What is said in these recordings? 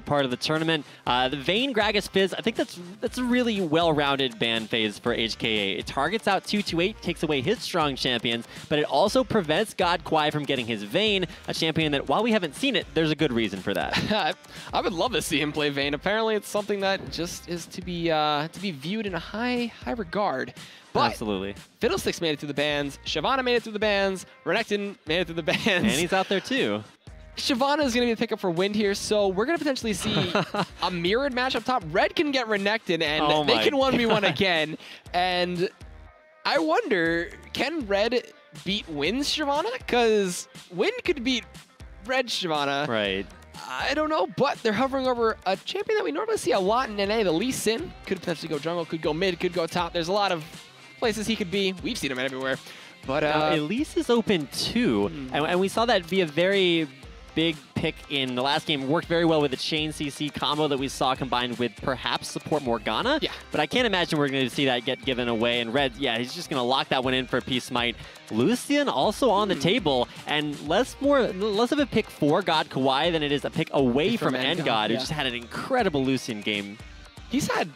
big part of the tournament. The VIII, Gragas, Fizz, I think that's a really well-rounded ban phase for HKA. It targets out 228, takes away his strong champions, but it also prevents GodKwai from getting his VIII, a champion that, while we haven't seen it, there's a good reason for that. I would love to see him play VIII. Apparently, it's something that just is to be viewed in a high regard. But absolutely. Fiddlesticks made it through the bans. Shyvana made it through the bans. Renekton made it through the bans. And he's out there too. Shyvana is going to be the pickup for Wind here, so we're going to potentially see a mirrored match up top. Red can get Renekton, and they can 1v1 again. And I wonder, can Red beat Wind's Shyvana? Because Wind could beat Red Shyvana. Right. I don't know, but they're hovering over a champion that we normally see a lot in NA. The Lee Sin could potentially go jungle, could go mid, could go top. There's a lot of places he could be. We've seen him everywhere. But Elise is open too, and we saw that be a very big pick in the last game. Worked very well with the chain CC combo that we saw combined with perhaps support Morgana. Yeah. But I can't imagine we're going to see that get given away. And Red, yeah, he's just going to lock that one in for PeehSmite. Lucian also on the table, and less of a pick for GodKwai than it is a pick away from Ngod, who just had an incredible Lucian game. He's had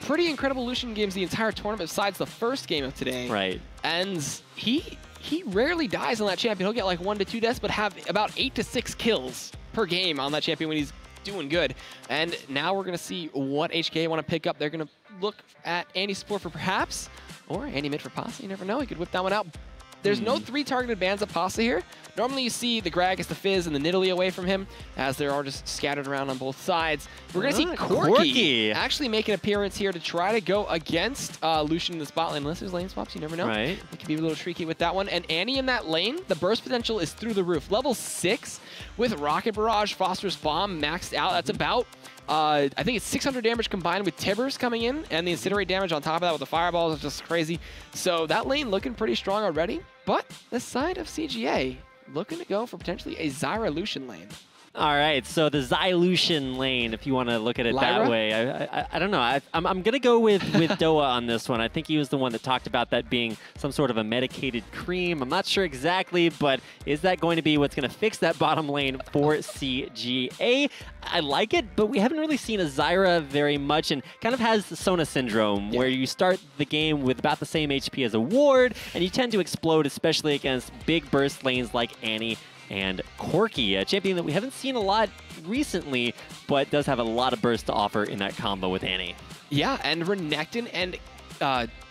pretty incredible Lucian games the entire tournament besides the first game of today. Right. And he rarely dies on that champion. He'll get like 1 to 2 deaths, but have about 8 to 6 kills per game on that champion when he's doing good. And now we're going to see what HKA want to pick up. They're going to look at Andy support for perhaps, or Andy mid for PaSa. You never know. He could whip that one out. There's no 3 targeted bans of PaSa here. Normally you see the Gragas, the Fizz, and the Nidalee away from him, as they're all just scattered around on both sides. We're going to see Corki actually make an appearance here to try to go against Lucian in the spot lane. Unless there's lane swaps, you never know. Right. It can be a little tricky with that one. And Annie in that lane, the burst potential is through the roof. Level 6 with Rocket Barrage, Phosphorus Bomb maxed out. That's about, I think it's 600 damage combined with Tibbers coming in, and the Incinerate damage on top of that with the Fireballs is just crazy. So that lane looking pretty strong already. But the side of CGA looking to go for potentially a Zyra Lucian lane. All right, so the Lucian lane, if you want to look at it that way. I don't know. I'm going to go with Doa on this one. I think he was the one that talked about that being some sort of a medicated cream. I'm not sure exactly, but is that going to be what's going to fix that bottom lane for CGA? I like it, but we haven't really seen a Zyra very much, and kind of has the Sona syndrome, where you start the game with about the same HP as a ward, and you tend to explode, especially against big burst lanes like Annie and Corki, a champion that we haven't seen a lot recently, but does have a lot of burst to offer in that combo with Annie. Yeah, and Renekton and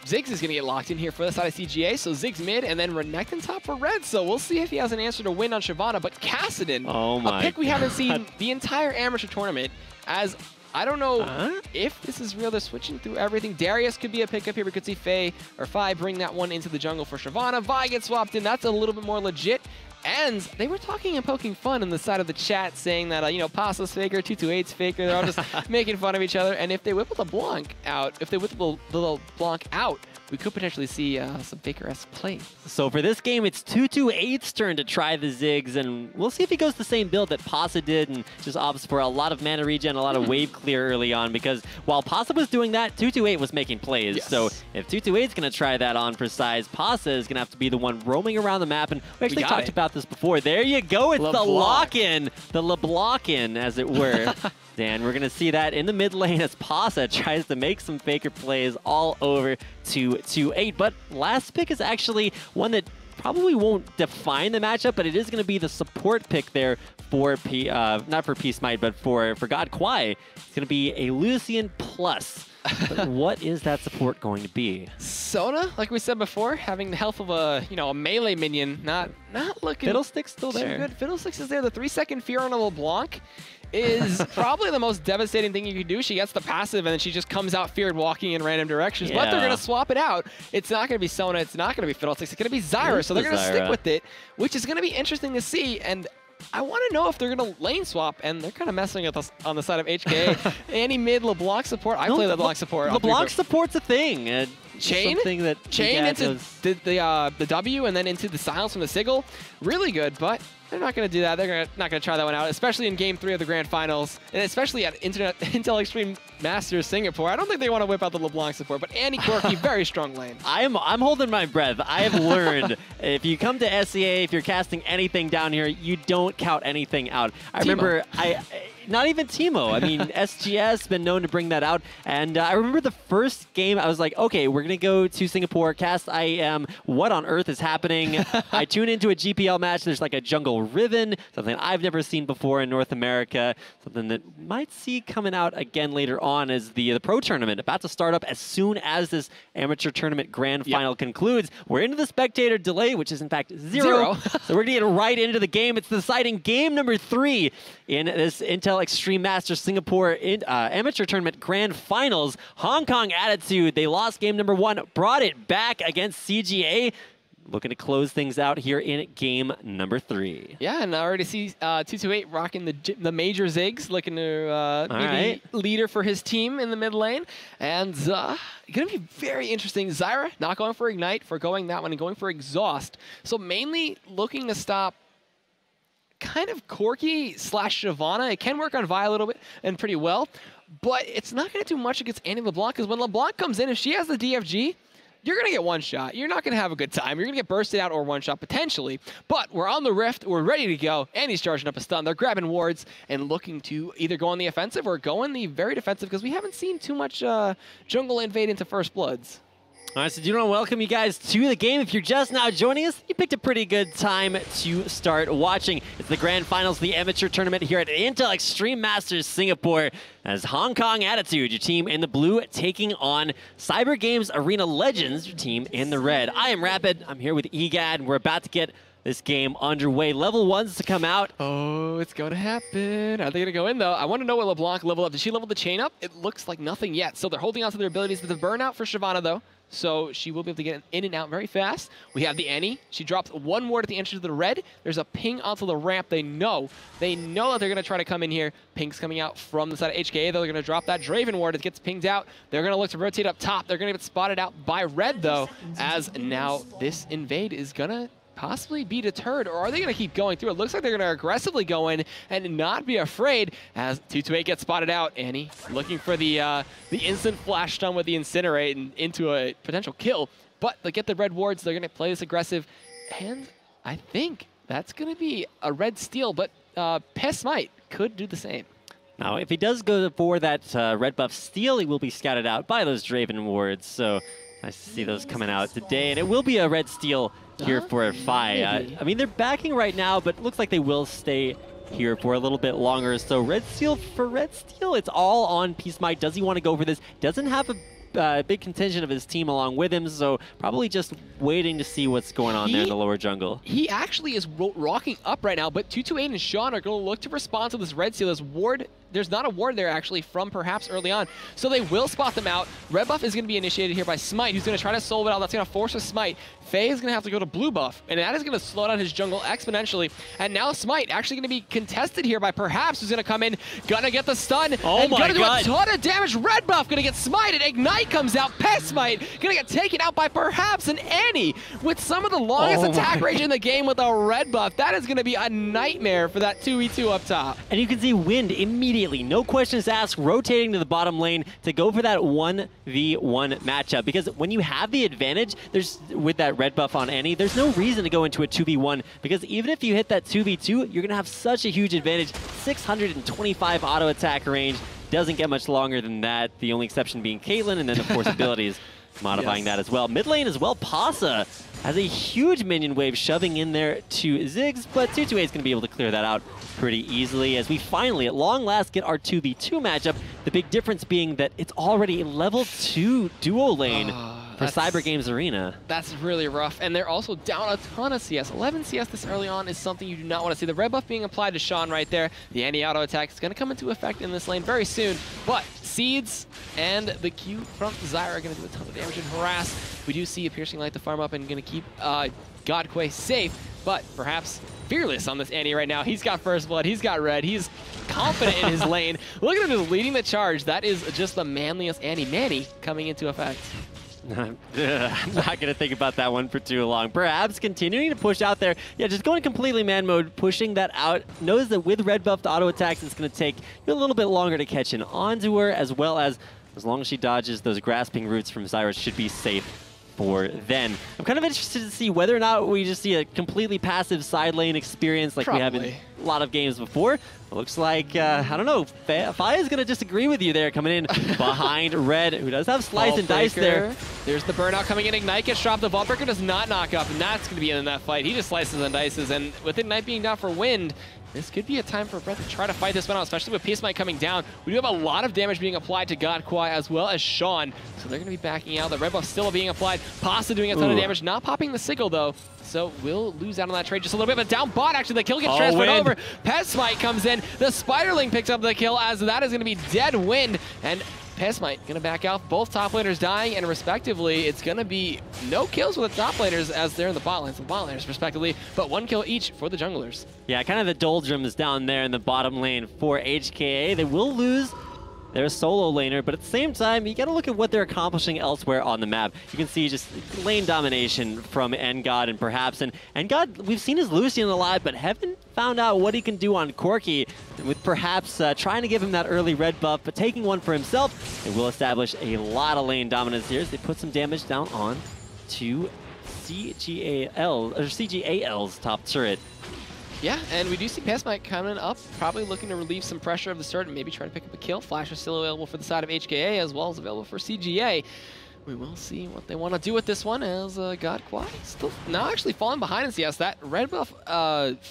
Ziggs is going to get locked in here for the side of CGA, so Ziggs mid, and then Renekton top for Red, so we'll see if he has an answer to win on Shyvana, but Kassadin, a pick we haven't seen the entire amateur tournament, as I don't know if this is real. They're switching through everything. Darius could be a pickup here. We could see Faye or Fi bring that one into the jungle for Shyvana. Vi gets swapped in. That's a little bit more legit. And they were talking and poking fun on the side of the chat, saying that, you know, PaSa's faker, 228's faker. They're all just making fun of each other. And if they whip the Blanc out, the Blanc out, we could potentially see some faker-esque plays. So for this game, it's 228's turn to try the Ziggs, and we'll see if he goes the same build that PaSa did and just opts for a lot of mana regen, a lot of wave clear early on, because while PaSa was doing that, 228 was making plays. Yes. So if 228's going to try that on for size, PaSa is going to have to be the one roaming around the map, and we actually talked about this before. There you go, it's the lock-in, the LeBlanc-in, as it were. Dan, we're going to see that in the mid lane as PaSa tries to make some faker plays all over 228. But last pick is actually one that probably won't define the matchup, but it is going to be the support pick there for not for PeehSmite, but for GodKwai. It's going to be a Lucian plus. But what is that support going to be? Sona, like we said before, having the health of a a melee minion, not looking. Fiddlestick's still there. Good. Fiddlesticks is there. The 3-second fear on a LeBlanc is probably the most devastating thing you can do. She gets the passive, and then she just comes out feared walking in random directions. But they're going to swap it out. It's not going to be Sona. It's not going to be Fiddlesticks. It's going to be Zyra. So they're going to stick with it, which is going to be interesting to see. And I want to know if they're going to lane swap, and they're kind of messing with us on the side of HKA. Any mid LeBlanc support? I play LeBlanc support. LeBlanc support's a thing. Chain into the W and then into the silence from the Sigil. Really good, but they're not going to do that. They're not going to try that one out, especially in Game 3 of the Grand Finals, and especially at Intel Extreme Masters Singapore. I don't think they want to whip out the LeBlanc support, but Annie Corki, very strong lane. I'm holding my breath. I have learned if you come to SEA, if you're casting anything down here, you don't count anything out. I remember not even Teemo. I mean, SGS been known to bring that out. And I remember the first game, I was like, okay, we're going to go to Singapore, cast IEM. What on earth is happening? I tune into a GPL match. There's like a jungle Riven, something I've never seen before in North America, something that might see coming out again later on as the pro tournament about to start up as soon as this amateur tournament grand final concludes. We're into the spectator delay, which is in fact zero. So we're going to get right into the game. It's the deciding game number 3 in this Intel Extreme Masters Singapore amateur tournament grand finals. Hong Kong Attitude, they lost game number 1, brought it back against CGA. Looking to close things out here in game number 3. Yeah, and I already see 228 rocking the major zigs, looking to be the leader for his team in the mid lane. And going to be very interesting. Zyra not going for Ignite, forgoing that one, and going for Exhaust. So mainly looking to stop kind of Corki / Shyvana. It can work on Vi a little bit and pretty well, but it's not going to do much against Annie LeBlanc, because when LeBlanc comes in, if she has the DFG, you're going to get one shot. You're not going to have a good time. You're going to get bursted out or one shot potentially. But we're on the Rift. We're ready to go. And he's charging up a stun. They're grabbing wards and looking to either go on the offensive or go on the very defensive, because we haven't seen too much jungle invade into First Bloods. All right, so do you want to welcome you guys to the game. If you're just now joining us, you picked a pretty good time to start watching. It's the grand finals of the amateur tournament here at Intel Extreme Masters Singapore, as Hong Kong Attitude, your team in the blue, taking on Cyber Games Arena Legends, your team in the red. I am Rapid. I'm here with EGAD, and we're about to get this game underway. Level 1s to come out. Oh, it's going to happen. Are they going to go in, though? I want to know what LeBlanc leveled up. Did she level the chain up? It looks like nothing yet. So they're holding on to their abilities with the burnout for Shyvana, though. So she will be able to get in and out very fast. We have the Annie. She drops one ward at the entrance of the red. There's a ping onto the ramp. They know that they're going to try to come in here. Ping's coming out from the side of HKA. They're going to drop that Draven ward. It gets pinged out. They're going to look to rotate up top. They're going to get spotted out by red, though, as now this invade is going to possibly be deterred, or are they going to keep going through? It looks like they're going to aggressively go in and not be afraid, as 228 gets spotted out. Annie looking for the instant flash stun with the Incinerate and into a potential kill, but they get the red wards. They're going to play this aggressive, and I think that's going to be a red steal, but PeehSmite could do the same. Now, if he does go for that red buff steal, he will be scouted out by those Draven wards, so nice to see those coming out today, and it will be a red steal here for Fi. I mean, they're backing right now, but it looks like they will stay here for a little bit longer. So red steal for red steal, it's all on PeehSmite. Does he want to go for this? Doesn't have a big contingent of his team along with him, so probably just waiting to see what's going on there in the lower jungle. He actually is rocking up right now, but 228 and Sean are going to look to respond to this red steal. This ward, there's not a ward there actually from perhaps early on, so they will spot them out. Red buff is going to be initiated here by Smite, who's going to try to solve it out. That's going to force a Smite. Faye is going to have to go to blue buff, and that is going to slow down his jungle exponentially. And now Smite actually going to be contested here by perhaps, who's going to come in, gonna get the stun, and gonna do a ton of damage. Red buff going to get smited. Ignite comes out. PeehSmite going to get taken out by perhaps an Annie with some of the longest attack range in the game with a red buff. That is going to be a nightmare for that 2v2 up top. And you can see Wind immediately, no questions asked, rotating to the bottom lane to go for that 1v1 matchup. Because when you have the advantage, there's with that red buff on Annie, there's no reason to go into a 2v1, because even if you hit that 2v2, you're going to have such a huge advantage. 625 auto attack range. Doesn't get much longer than that. The only exception being Caitlyn, and then of course abilities modifying that as well. Mid lane as well, PaSa has a huge minion wave shoving in there to Ziggs, but 228 is going to be able to clear that out pretty easily as we finally, at long last, get our 2v2 matchup. The big difference being that it's already a level 2 duo lane for Cyber Games Arena. That's really rough, and they're also down a ton of CS. 11 CS this early on is something you do not want to see. The red buff being applied to Sean right there. The anti-auto attack is going to come into effect in this lane very soon, but Seeds and the Q from Zyra are going to do a ton of damage and harass. We do see a Piercing Light to farm up and going to keep GodKwai safe, but perhaps fearless on this Annie right now. He's got first blood, he's got red, he's confident in his lane. Look at him just leading the charge. That is just the manliest Manny coming into effect. I'm not going to think about that one for too long. Perhaps continuing to push out there. Yeah, just going completely man mode, pushing that out. Knows that with red buffed auto attacks, it's going to take a little bit longer to catch in onto her, as well as long as she dodges those grasping roots from Cyrus, should be safe for then. I'm kind of interested to see whether or not we just see a completely passive side lane experience like we have in lot of games before. It looks like, I don't know, Fai is going to disagree with you there, coming in behind Red, who does have Slice and Dice there. There's the burnout coming in. Ignite gets dropped. The Vault Breaker does not knock up, and that's going to be in that fight. He just slices and dices, and with Ignite being down for Wind, this could be a time for Red to try to fight this one out, especially with PeehSmite coming down. We do have a lot of damage being applied to GodKwai as well as Sean, so they're going to be backing out. The red buff still being applied. PaSa doing a ton of damage, not popping the sickle though, so we'll lose out on that trade just a little bit. But down bot, actually, the kill gets transferred over. PeehSmite comes in. The Spiderling picks up the kill, as that is going to be dead Wind, and PeehSmite going to back out. Both top laners dying, and respectively, it's going to be no kills with the top laners as they're in the bot lanes, respectively, but 1 kill each for the junglers. Yeah, kind of the doldrums down there in the bottom lane for HKA. They will lose their solo laner, but at the same time, you got to look at what they're accomplishing elsewhere on the map. You can see just lane domination from Ngod and perhaps, and Ngod, we've seen his Lucian a lot, but haven't found out what he can do on Corki, with perhaps trying to give him that early red buff, but taking one for himself. It will establish a lot of lane dominance here as they put some damage down on to CGAL's top turret. Yeah, and we do see PeehSmite coming up, probably looking to relieve some pressure of the start and maybe try to pick up a kill. Flash is still available for the side of HKA as well as available for CGA. We will see what they want to do with this one as GodKwai still now actually falling behind in CS. That red buff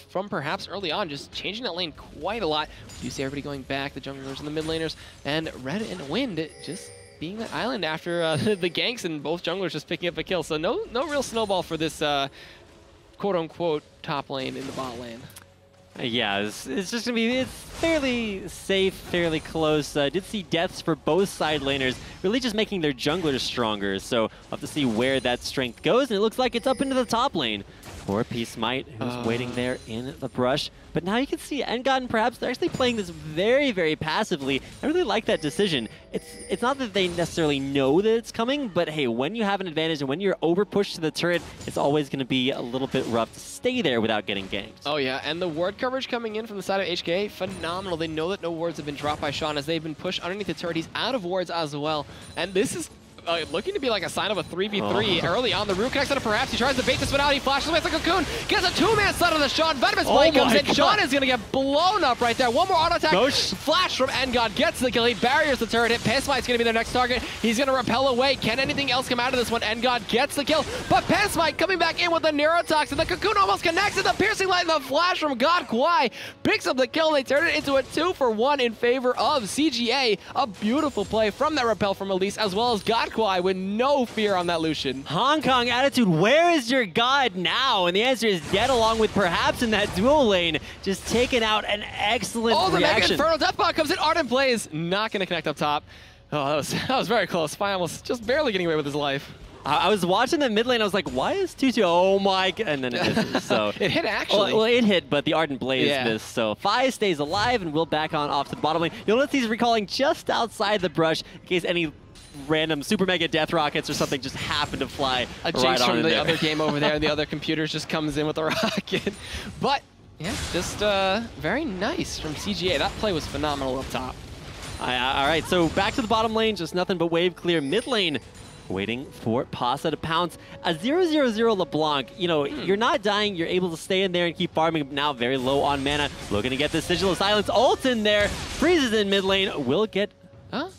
from perhaps early on just changing that lane quite a lot. You see everybody going back, the junglers and the mid laners, and Red and Wind just being that island after the ganks and both junglers just picking up a kill. So no real snowball for this quote-unquote top lane in the bot lane. Yeah, it's just going to be, it's fairly safe, fairly close. Did see deaths for both side laners, really just making their junglers stronger. So we'll have to see where that strength goes, and it looks like it's up into the top lane for PeehSmite, who's waiting there in the brush. But now you can see Ngod and perhaps they're actually playing this very, very passively. I really like that decision. It's not that they necessarily know that it's coming, but hey, when you have an advantage and when you're over pushed to the turret, it's always going to be a little bit rough to stay there without getting ganked. Oh yeah, and the ward coverage coming in from the side of HKA, phenomenal. They know that no wards have been dropped by Sean as they've been pushed underneath the turret. He's out of wards as well, and this is looking to be like a sign of a 3v3 early on. The root connects on it perhaps. He tries to bait this one out. He flashes away with the cocoon. Gets a 2-man stun on the Sean. Venomous Blade comes in. Sean is going to get blown up right there. One more auto attack. Flash from Ngod gets the kill. He barriers the turret hit. PeehSmite's going to be their next target. He's going to repel away. Can anything else come out of this one? Ngod gets the kill. But PeehSmite coming back in with the neurotoxin. The cocoon almost connects. And the piercing light and the flash from GodKwai picks up the kill. They turn it into a 2-for-1 in favor of CGA. A beautiful play from that repel from Elise as well as GodKwai with no fear on that Lucian. Hong Kong attitude, where is your god now? And the answer is dead, along with perhaps in that dual lane, just taking out an excellent reaction. The Mega Inferno Deathbot comes in. Ardent plays, not going to connect up top. Oh, that was very close. Fai almost just barely getting away with his life. I was watching the mid lane, I was like, why is Tutu? Oh my god, and then it misses, so. It hit actually. Well, it hit, but the Ardent Blaze missed, so Fai stays alive and will back on off to the bottom lane. You'll notice he's recalling just outside the brush in case any random super mega death rockets or something just happen to fly a jinx from the other game over there, and the other computers just comes in with a rocket. But yeah, just very nice from CGA. That play was phenomenal up top. All right, so back to the bottom lane, just nothing but wave clear. Mid lane, waiting for PaSa to pounce. A 0-0-0 LeBlanc, you know, you're not dying, you're able to stay in there and keep farming. Now very low on mana, looking to get the Sigil of Silence ult in there, freezes in mid lane, will get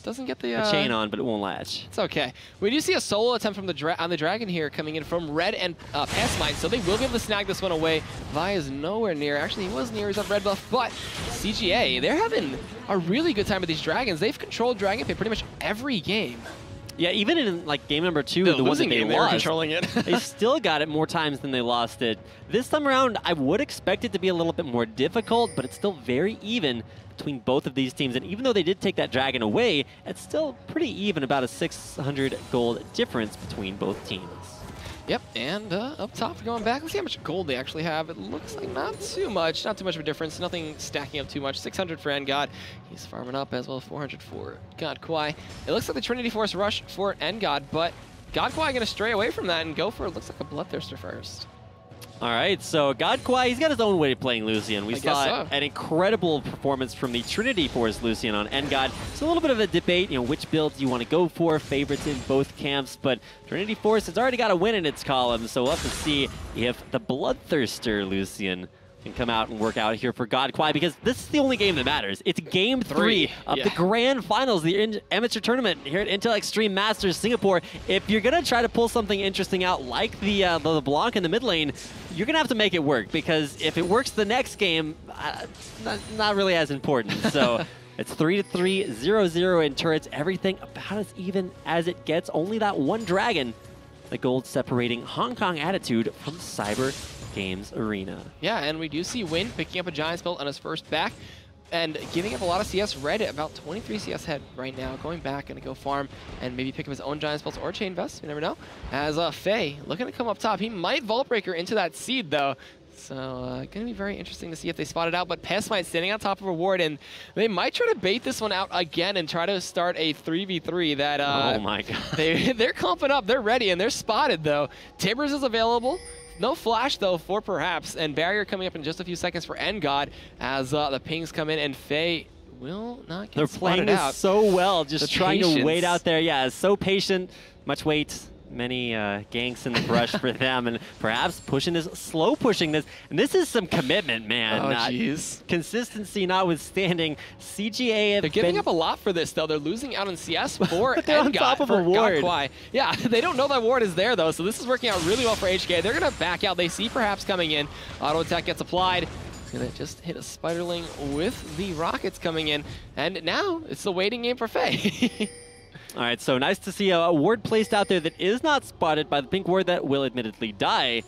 doesn't get the a chain on, but it won't latch. It's okay. We do see a solo attempt from on the dragon here coming in from Red and PeehSmite, so they will be able to snag this one away. Vi is nowhere near. Actually, he was near. He's on red buff, but CGA, they're having a really good time with these dragons. They've controlled Dragon Pit pretty much every game. Yeah, even in like game number 2, the one that they lost, controlling it. they still got it more times than they lost it. This time around, I would expect it to be a little bit more difficult, but it's still very even between both of these teams. And even though they did take that dragon away, it's still pretty even, about a 600 gold difference between both teams. Yep, and up top, going back, let's see how much gold they actually have. It looks like not too much of a difference. Nothing stacking up too much. 600 for Ngod. He's farming up as well as 400 for GodKwai. It looks like the Trinity Force rush for Ngod, but GodKwai going to stray away from that and go for, it looks like a Bloodthirster first. All right, so GodKwai, he's got his own way of playing Lucian. We saw an incredible performance from the Trinity Force Lucian on Ngod. It's a little bit of a debate, you know, which builds you want to go for, favorites in both camps, but Trinity Force has already got a win in its column, so we'll have to see if the Bloodthirster Lucian can come out and work out here for GodKwai, because this is the only game that matters. It's game 3 of the grand finals, the amateur tournament here at Intel Extreme Masters Singapore. If you're going to try to pull something interesting out like the Blanc in the mid lane, you're going to have to make it work, because if it works the next game, not really as important. So it's 3-3, 0-0 in turrets, everything about as even as it gets. Only that one dragon, the gold separating Hong Kong Attitude from Cyber Games Arena. Yeah, and we do see Win picking up a Giants build on his first back and giving up a lot of CS. Red at about 23 CS head right now, going back, going to go farm and maybe pick up his own Giants builds or Chain Vest, you never know. As Faye looking to come up top. He might Vault Breaker into that seed though. So going to be very interesting to see if they spot it out, but PeehSmite standing on top of a ward, and they might try to bait this one out again and try to start a 3v3 that oh my god. they're clumping up, they're ready, and they're spotted though. Tibbers is available. No flash, though, for Perhaps, and Barrier coming up in just a few seconds for Ngod as the pings come in, and Faye will not get They're playing this so well, just trying to wait out there. Yeah, so patient, much wait. Many ganks in the brush for them, and Perhaps slow pushing this. And this is some commitment, man. Oh, jeez. Consistency notwithstanding, CGA They're giving up a lot for this, though. They're losing out on CS for they're on top of a ward. GodKwai. Yeah, they don't know that ward is there, though, so this is working out really well for HKA. They're going to back out. They see Perhaps coming in. Auto attack gets applied. It's going to just hit a Spiderling with the rockets coming in. And now it's the waiting game for Faye. All right, so nice to see a ward placed out there that is not spotted by the pink ward that will admittedly die.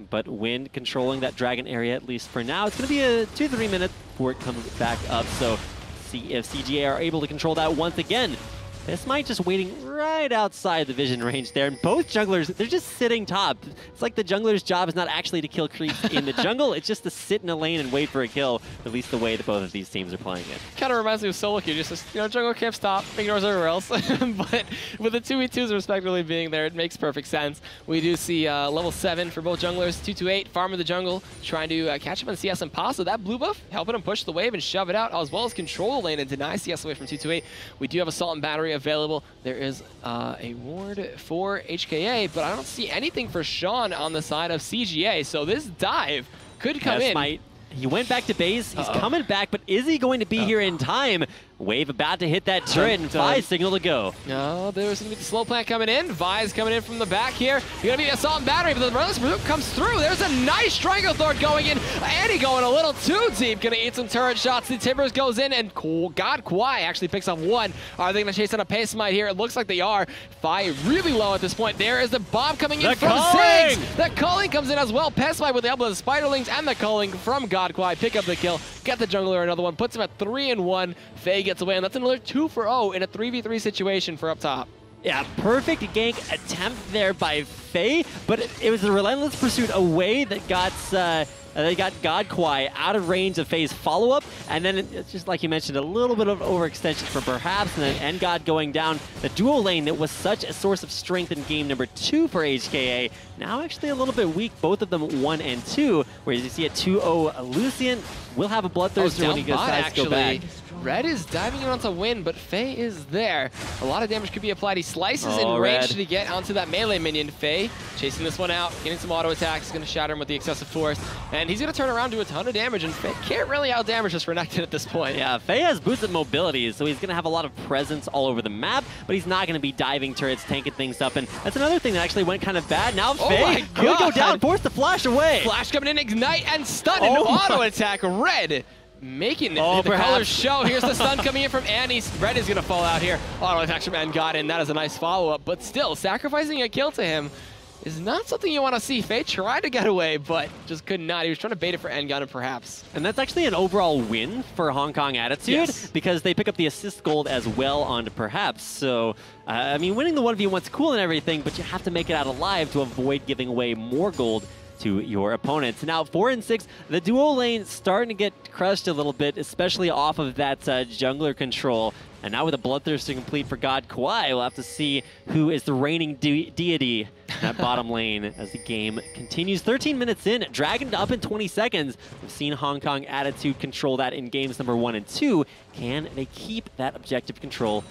But Win controlling that dragon area, at least for now. It's going to be a 2 to 3 minutes before it comes back up. So see if CGA are able to control that once again. PeehSmite just waiting right outside the vision range there. And both junglers, they're just sitting top. It's like the jungler's job is not actually to kill creeps in the jungle. It's just to sit in a lane and wait for a kill, at least the way that both of these teams are playing it. Kind of reminds me of solo queue. Just says, jungle can't stop, ignores everywhere else. But with the 2v2s respectively being there, it makes perfect sense. We do see level 7 for both junglers. 228, farm of the jungle, trying to catch up on CS and PaSa. That blue buff helping him push the wave and shove it out, as well as control the lane and deny CS away from 228. We do have Assault and Battery available. There is a ward for HKA, but I don't see anything for Sean on the side of CGA, so this dive could come in. He went back to base. He's coming back, but is he going to be here in time? Wave about to hit that turret, and VIII signal to go. No, there's going to be the slow plant coming in. VII's coming in from the back here. You're going to be Assault and Battery, but the Relentless Pursuit comes through. There's a nice Stranglethorn going in. Andy going a little too deep. Going to eat some turret shots. The Tibbers goes in, and GodKwai actually picks up one. Are they going to chase on a PeehSmite here? It looks like they are. VIII really low at this point. There is the bomb coming in from Ziggs. The culling comes in as well. PeehSmite with the help of the Spiderlings and the culling from GodKwai. Pick up the kill. Get the jungler another one. Puts him at 3-1. Faye gets away, and that's another 2-for-0 in a 3v3 situation for up top. Yeah, perfect gank attempt there by Faye, but it was a Relentless Pursuit away that got they got GodKwai out of range of Faye's follow-up, and then it's just like you mentioned, a little bit of overextension for Perhaps, and then Ngod going down the dual lane that was such a source of strength in game number 2 for HKA. Now actually a little bit weak, both of them 1 and 2, whereas you see a 2-0 Lucian will have a Bloodthirster when he decides to go back. Red is diving in onto Win, but Faye is there. A lot of damage could be applied. He slices in range to get onto that melee minion. Faye chasing this one out, getting some auto attacks, going to shatter him with the excessive force, and he's going to turn around, do a ton of damage, and Faye can't really out-damage this Renekton at this point. Yeah, Faye has boosted mobility, so he's going to have a lot of presence all over the map, but he's not going to be diving turrets, tanking things up, and that's another thing that actually went kind of bad. Now Faye could go down, force the flash away. Flash coming in, ignite, and stun, and auto attack. Red making the colors show. Here's the stun coming in from Annie. Red is going to fall out here. Auto attack from Ngod, and that is a nice follow-up. But still, sacrificing a kill to him is not something you want to see. Faye tried to get away, but just could not. He was trying to bait it for Ngod and Perhaps. And that's actually an overall win for Hong Kong Attitude, because they pick up the assist gold as well onto Perhaps. So, I mean, winning the 1v1's cool and everything, but you have to make it out alive to avoid giving away more gold to your opponents. Now 4 and 6, the duo lane starting to get crushed a little bit, especially off of that jungler control. And now with a Bloodthirster complete for GodKwai, we'll have to see who is the reigning deity in that bottom lane as the game continues. 13 minutes in, Dragon up in 20 seconds. We've seen Hong Kong Attitude control that in games number 1 and 2. Can they keep that objective control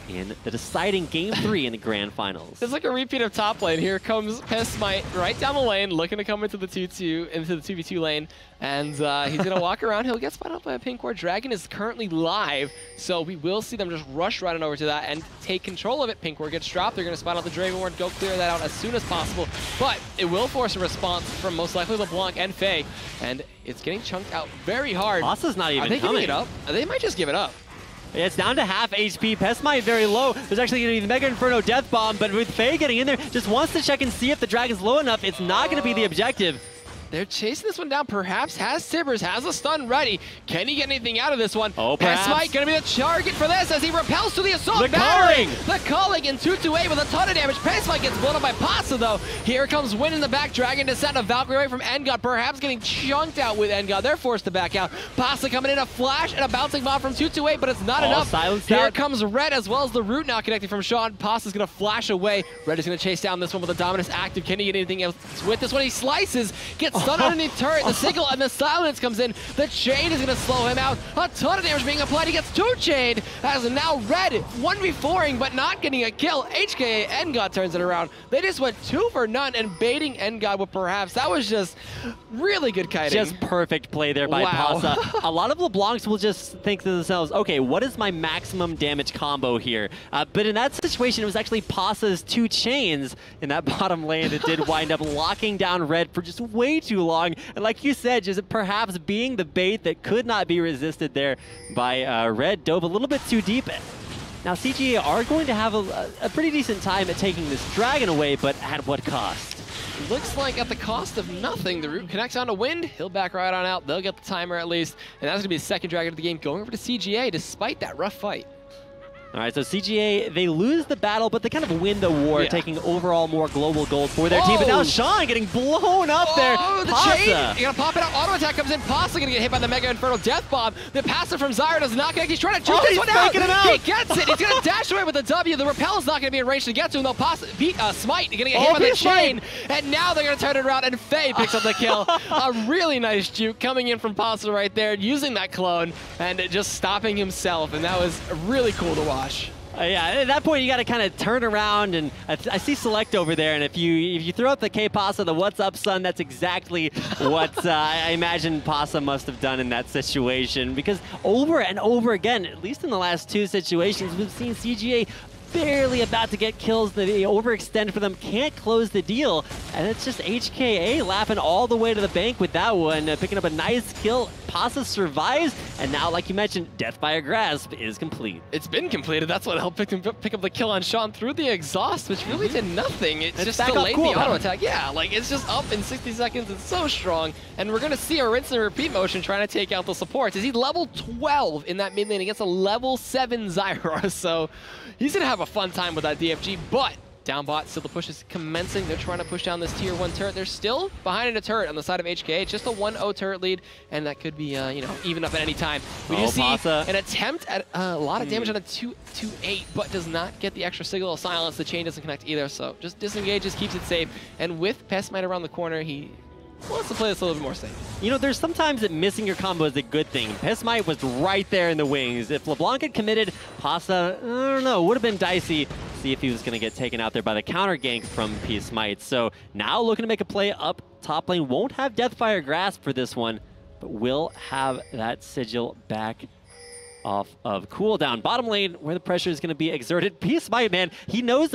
in the deciding Game 3 in the Grand Finals. It's like a repeat of top lane. Here comes PeehSmite right down the lane, looking to come into the 2v2 lane. And he's going to walk around. He'll get spotted up by a pink ward. Dragon is currently live, so we will see them just rush right on over to that and take control of it. Pink ward gets dropped. They're going to spot out the Draven ward, go clear that out as soon as possible. But it will force a response from most likely LeBlanc and Faye. And it's getting chunked out very hard. PaSa's not even coming. Are they coming. giving it up? They might just give it up. It's down to half HP. PeehSmite very low. There's actually going to be the Mega Inferno Death Bomb, but with Faye getting in there, just wants to check and see if the Dragon's low enough. It's not going to be the objective. They're chasing this one down. Perhaps has Tibbers, has a stun ready. Can he get anything out of this one? Oh, perhaps. PeehSmite going to be the target for this as he repels to the assault. The culling! The culling in 2-2-8 with a ton of damage. PeehSmite gets blown up by PaSa though. Here comes Wind in the back. Dragon to send a Valkyrie away from Ngod. Perhaps getting chunked out with Ngod. They're forced to back out. PaSa coming in, a flash and a bouncing bomb from 2-2-8, but it's not enough. Here comes Red as well as the root now connected from Sean. PaSa's going to flash away. Red is going to chase down this one with the Dominus active. Can he get anything else with this one? He slices, gets stunned underneath turret. The signal and the silence comes in. The chain is going to slow him out. A ton of damage being applied. He gets 2-chained as now Red 1v4ing but not getting a kill. HKA Ngod turns it around. They just went 2 for none and baiting Ngod with perhaps. That was just really good kiting. Just perfect play there by PaSa. A lot of LeBlancs will just think to themselves, okay, what is my maximum damage combo here? But in that situation, it was actually PaSa's 2 chains in that bottom lane that did wind up locking down Red for just way too long. And like you said, just perhaps being the bait that could not be resisted there by Red. Dove a little bit too deep. Now CGA are going to have a pretty decent time at taking this Dragon away, but at what cost? Looks like at the cost of nothing. The root connects onto Wind. He'll back right on out. They'll get the timer at least. And that's going to be the second Dragon of the game going over to CGA despite that rough fight. All right, so CGA, they lose the battle, but they kind of win the war, taking overall more global gold for their team. But now Sean getting blown up there. Oh, the chain! You're gonna pop it out. Auto attack comes in. PaSa gonna get hit by the Mega Inferno Death Bomb. The passive from Zyra does not connect. He's trying to juke this one out. He gets it. He's gonna dash away with the W. The repel is not gonna be in range to get to him. They'll Smite gonna get hit by the chain. And now they're gonna turn it around, and Faye picks up the kill. A really nice juke coming in from PaSa right there, using that clone and just stopping himself. And that was really cool to watch. Yeah, at that point you got to kind of turn around, and I see Select over there, and if you throw out the PaSa, the "What's up, son," that's exactly what I imagine PaSa must have done in that situation. Because over and over again, at least in the last 2 situations, we've seen CGA barely about to get kills. They overextend for them, can't close the deal, and it's just HKA laughing all the way to the bank with that one, picking up a nice kill. PaSa survives, and now, like you mentioned, Death by a Grasp is complete. It's been completed. That's what helped pick up the kill on Sean through the exhaust, which really did nothing. It's just delayed the auto attack. Yeah, like it's just up in 60 seconds. It's so strong, and we're gonna see a rinse and repeat motion trying to take out the supports. Is he level 12 in that mid lane against a level 7 Zyra? So he's gonna have a fun time with that DFG, but down bot, still the push is commencing. They're trying to push down this tier 1 turret. They're still behind in a turret on the side of HKA. It's just a 1-0 turret lead, and that could be, you know, even up at any time. We do see PaSa. an attempt at a lot of damage on a 2-8, but does not get the extra signal of silence. The chain doesn't connect either, so just disengages, keeps it safe. And with PeehSmite around the corner, he wants to play this a little bit more safe. You know, there's sometimes that missing your combo is a good thing. PeehSmite was right there in the wings. If LeBlanc had committed, PaSa, I don't know, would have been dicey. See if he was going to get taken out there by the counter gank from PeehSmite. So now looking to make a play up top lane. Won't have Deathfire Grasp for this one, but will have that sigil back off of cooldown. Bottom lane, where the pressure is going to be exerted. PeehSmite, man, he knows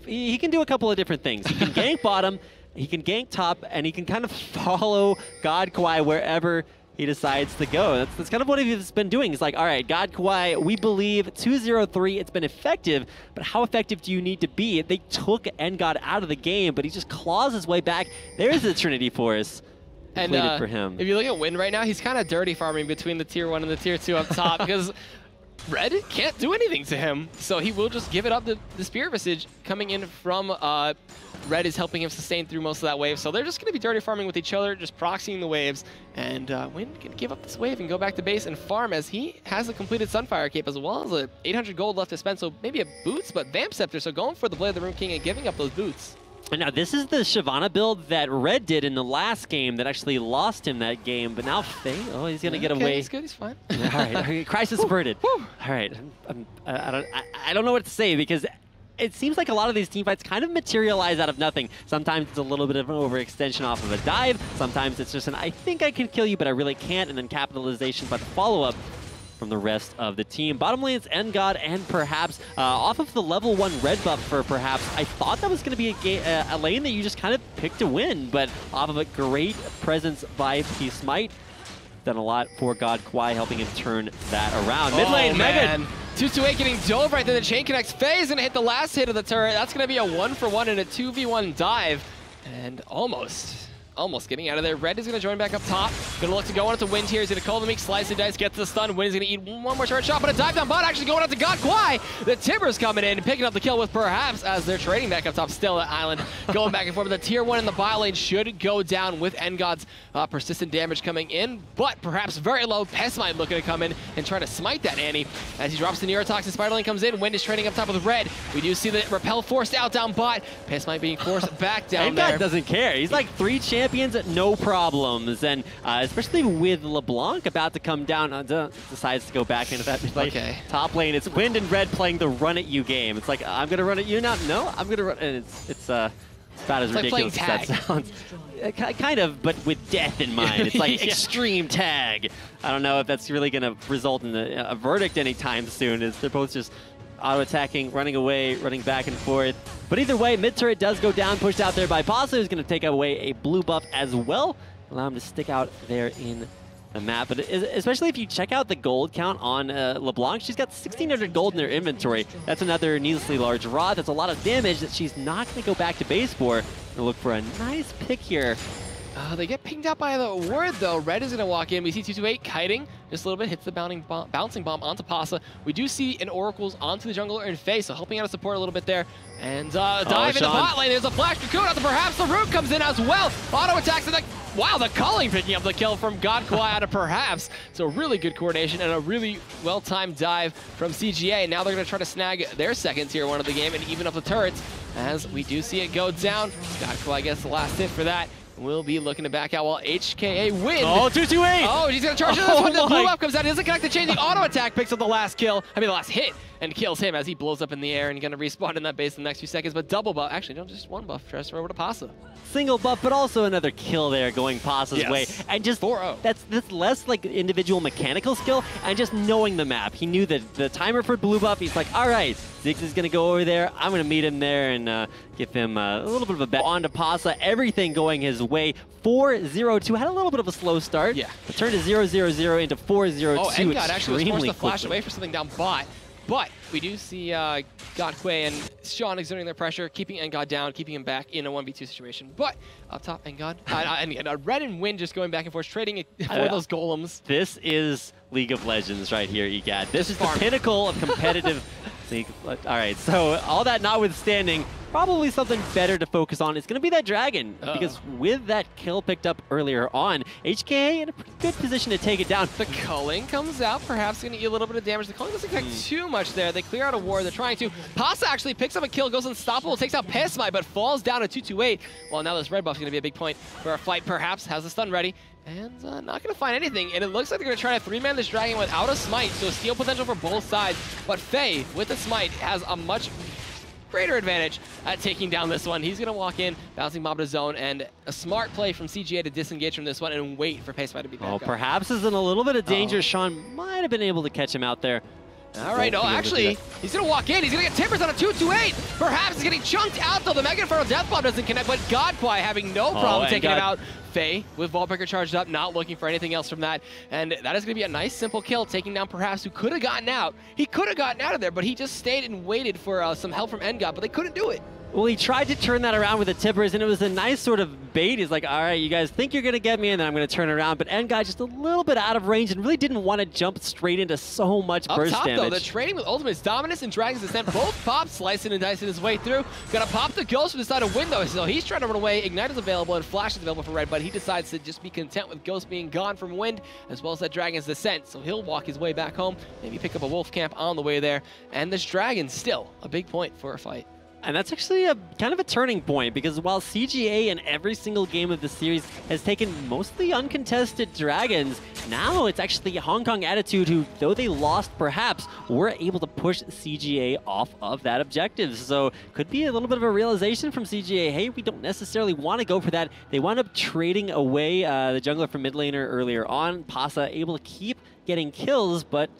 he can do a couple of different things. He can gank bottom, he can gank top, and he can kind of follow GodKwai wherever he decides to go. That's kind of what he's been doing. He's like, all right, GodKwai, we believe 2-0-3, it's been effective, but how effective do you need to be? They took Ngod out of the game, but he just claws his way back. There's the Trinity Force. And for him. If you look at Wind right now, he's kind of dirty farming between the tier 1 and the tier 2 up top because Red can't do anything to him. So he will just give it up. The Spirit Visage coming in from Red is helping him sustain through most of that wave. So they're just going to be dirty farming with each other, just proxying the waves. And Wind can give up this wave and go back to base and farm as he has a completed Sunfire Cape as well as a 800 gold left to spend. So maybe a boots, but Vamp Scepter. So going for the Blade of the Rune King and giving up those boots. And now this is the Shyvana build that Red did in the last game that actually lost him that game, but now Faye, oh, he's going to get away. He's good, he's fine. All right, crisis averted. All right, I don't know what to say because it seems like a lot of these teamfights kind of materialize out of nothing. Sometimes it's a little bit of an overextension off of a dive. Sometimes it's just an I think I can kill you, but I really can't, and then capitalization by the follow-up from the rest of the team. Bottom lane's Ngod and perhaps off of the level 1 red buff for perhaps. I thought that was going to be a lane that you just kind of picked to win, but off of a great presence by PeehSmite. Done a lot for GodKwai, helping him turn that around. Mid lane, Megan. 228 getting dove right there. The chain connects. Faye is going to hit the last hit of the turret. That's going to be a 1-for-1 and a 2v1 dive. And almost getting out of there. Red is going to join back up top. Going to look to go on to Wind here. He's going to call the meek, slice the dice, get to the stun. Wind is going to eat one more turret shot, but a dive down bot actually going out to GodKwai. The Timbers coming in and picking up the kill with perhaps as they're trading back up top still at Island. Going back and forth. The tier 1 in the bot lane should go down with Ngod's persistent damage coming in, but perhaps very low. PeehSmite looking to come in and try to smite that Annie. As he drops the Neurotoxin, Spider Lane comes in. Wind is trading up top with Red. We do see the repel forced out down bot. PeehSmite being forced back down there. Ngod doesn't care. He's like 3 champions at no problems, and especially with LeBlanc about to come down, decides to go back into that top lane. It's Wind and Red playing the run at you game. It's like, I'm gonna run at you now. No, I'm gonna run, and it's about as ridiculous as that sounds. Kind of, but with death in mind. It's like extreme tag. I don't know if that's really gonna result in a verdict anytime soon. As they're both just auto-attacking, running away, running back and forth. But either way, mid turret does go down, pushed out there by PaSa, who's going to take away a blue buff as well. Allow him to stick out there in the map. But especially if you check out the gold count on LeBlanc, she's got 1,600 gold in her inventory. That's another needlessly large rod. That's a lot of damage that she's not going to go back to base for. Gonna look for a nice pick here. They get pinged out by the ward, though. Red is going to walk in. We see 228 kiting just a little bit, hits the bouncing bomb onto PaSa. We do see an Oracle's onto the jungler in Faye, so helping out to support a little bit there. And dive in the bot lane. There's a flash cocoon out to perhaps the root comes in as well. Auto attacks and wow, the culling picking up the kill from GodKwai out of perhaps. So really good coordination and a really well-timed dive from CGA. Now they're going to try to snag their second tier 1 of the game and even up the turrets as we do see it go down. GodKwai gets the last hit for that. We'll be looking to back out while HKA wins. Oh, 228! Oh, he's going to charge this one. The blue up comes out. He doesn't connect the chain. The auto attack picks up the last kill. I mean, the last hit and kills him as he blows up in the air and going to respawn in that base in the next few seconds. But double buff. Actually, no, just 1 buff. Transfer over to PaSa. Single buff, but also another kill there going PaSa's way. And just 4-0. That's less like individual mechanical skill and just knowing the map. He knew that the timer for blue buff, he's like, all right, Ziggs is going to go over there. I'm going to meet him there and give him a little bit of a bet on to PaSa. Everything going his way. 4-0-2. Had a little bit of a slow start. Yeah. But turned to 0-0-0 into 4-0-2. Oh, Ngod actually was forced to flash quickly away for something down bot. But we do see GodKwai and Sean exerting their pressure, keeping Ngod down, keeping him back in a 1v2 situation. But up top, Ngod, Red and Wind just going back and forth, trading for those golems. This is League of Legends right here, Egad. This is the pinnacle of competitive League. All right, so all that notwithstanding, probably something better to focus on is going to be that dragon. Because with that kill picked up earlier on, HKA in a pretty good position to take it down. The culling comes out, perhaps going to eat a little bit of damage. The culling doesn't connect too much there. They clear out a ward. They're trying to. PaSa actually picks up a kill, goes unstoppable, takes out PeehSmite, but falls down to 228. Well, now this red buff is going to be a big point for our fight, perhaps. Has the stun ready. And not going to find anything. And it looks like they're going to try to 3-man this dragon without a smite. So steal potential for both sides. But Faye, with the smite, has a much greater advantage at taking down this one. He's going to walk in, bouncing bomb to zone, and a smart play from CGA to disengage from this one and wait for PeehSmite to be back up. Perhaps is in a little bit of danger. Sean might have been able to catch him out there. All right, actually, he's going to walk in. He's going to get Timbers on a 228. Perhaps he's getting chunked out, though. The Mega Inferno Death Bomb doesn't connect, but GodKwai having no problem taking him out. Faye with Vault Breaker charged up, not looking for anything else from that. And that is going to be a nice, simple kill, taking down perhaps who could have gotten out. He could have gotten out of there, but he just stayed and waited for some help from Ngod, but they couldn't do it. Well, he tried to turn that around with the Timbers, and it was a nice sort of bait. He's like, all right, you guys think you're going to get me, and then I'm going to turn around. But Ngod just a little bit out of range and really didn't want to jump straight into so much burst damage. Up top, though, the trading with Ultimate's Dominance and Dragon's Descent both pop, slicing and dicing his way through. Going to pop the Ghost from the side of Window, so he's trying to run away. Ignite is available, and Flash is available for Red, but he decides to just be content with Ghost being gone from Wind, as well as that Dragon's Descent. So he'll walk his way back home, maybe pick up a Wolf Camp on the way there. And this Dragon, still a big point for a fight. And that's actually a kind of a turning point, because while CGA in every single game of the series has taken mostly uncontested dragons, now it's actually Hong Kong Attitude who, though they lost perhaps, were able to push CGA off of that objective. So could be a little bit of a realization from CGA, hey, we don't necessarily want to go for that. They wound up trading away the jungler from mid laner earlier on. PaSa able to keep getting kills, but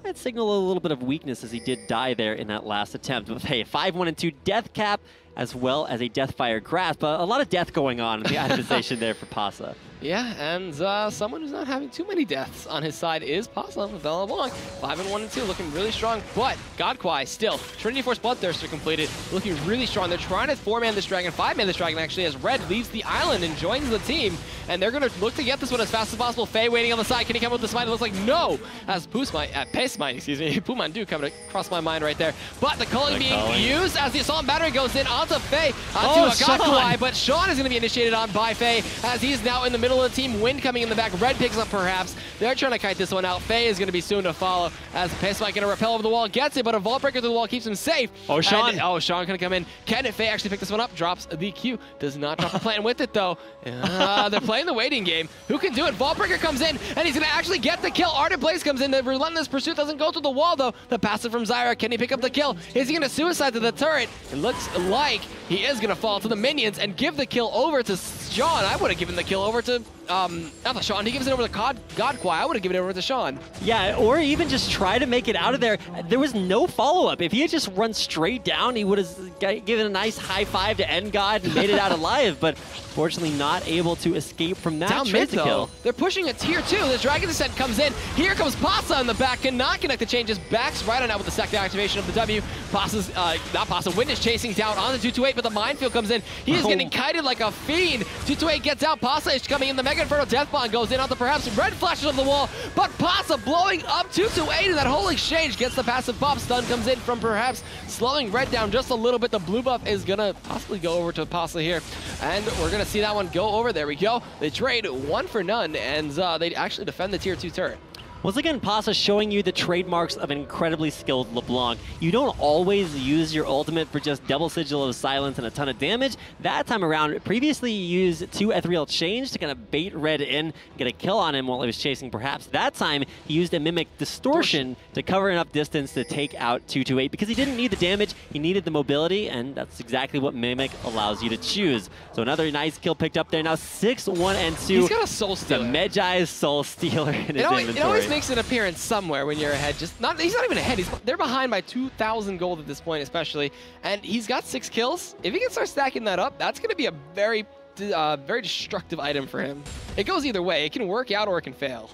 that signaled a little bit of weakness as he did die there in that last attempt. But hey, 5-1-2 death cap, as well as a Deathfire grasp. A lot of death going on in the itemization there for PaSa. Yeah, and someone who's not having too many deaths on his side is PaSa with LeBlanc. 5-1-2, looking really strong, but GodKwai still. Trinity Force Bloodthirster completed, looking really strong. They're trying to 4-man this dragon, 5-man this dragon actually, as Red leaves the island and joins the team. And they're going to look to get this one as fast as possible. Faye waiting on the side. Can he come with the smite? It looks like no, as PeehSmite, excuse me. Puman coming across my mind right there. But the culling being used as the assault battery goes in onto Faye, onto GodKwai. But Sean is going to be initiated on by Faye as he's now in the middle of the team. Wind coming in the back. Red picks up perhaps. They're trying to kite this one out. Faye is going to be soon to follow as PeehSmite going to rappel over the wall. Gets it, but a vault breaker through the wall keeps him safe. Oh, Sean. And, Sean going to come in. Can Faye actually pick this one up? Drops the Q. Does not drop a plant with it though. They're playing the waiting game. Who can do it? Vault breaker comes in and he's going to actually get the kill. Ardent Blaze comes in. The relentless pursuit doesn't go through the wall though. The passive from Zyra. Can he pick up the kill? Is he going to suicide to the turret? It looks like he is going to fall to the minions and give the kill over to Sean. I would have given the kill over to not Sean. He gives it over to GodKwai. I would have given it over to Sean. Yeah, or even just try to make it out of there. There was no follow-up. If he had just run straight down, he would have given a nice high five to Ngod and made it out alive, but fortunately not able to escape from that. Down mid, though. They're pushing a tier 2. The Dragon Descent comes in. Here comes PaSa in the back. Cannot connect the chain. Just backs right on out with the second activation of the W. PaSa's, not PaSa, Wind is chasing down on the 228, but the minefield comes in. He is getting kited like a fiend. 228 gets out. PaSa is coming in. The Mega Inferno Death Bond goes in onto perhaps Red flashes on the wall, but PaSa blowing up 228 in that whole exchange. Gets the passive pop. Stun comes in from perhaps slowing Red down just a little bit. The blue buff is going to possibly go over to PaSa here, and we're going to see that one go over. There we go. They trade 1 for none, and they actually defend the tier 2 turret. Once again, PaSa showing you the trademarks of an incredibly skilled LeBlanc. You don't always use your ultimate for just double sigil of silence and a ton of damage. That time around, previously you used 2 ethereal change to kind of bait Red in, get a kill on him while he was chasing perhaps. That time, he used a Mimic Distortion to cover enoug distance to take out 228 because he didn't need the damage, he needed the mobility, and that's exactly what Mimic allows you to choose. So another nice kill picked up there. Now 6-1-2. He's got a Soul Stealer. The Medjai's Soul Stealer in his inventory. It always makes an appearance somewhere when you're ahead. He's not even ahead. They're behind by 2,000 gold at this point, especially. And he's got 6 kills. If he can start stacking that up, that's going to be a very destructive item for him. It goes either way. It can work out or it can fail.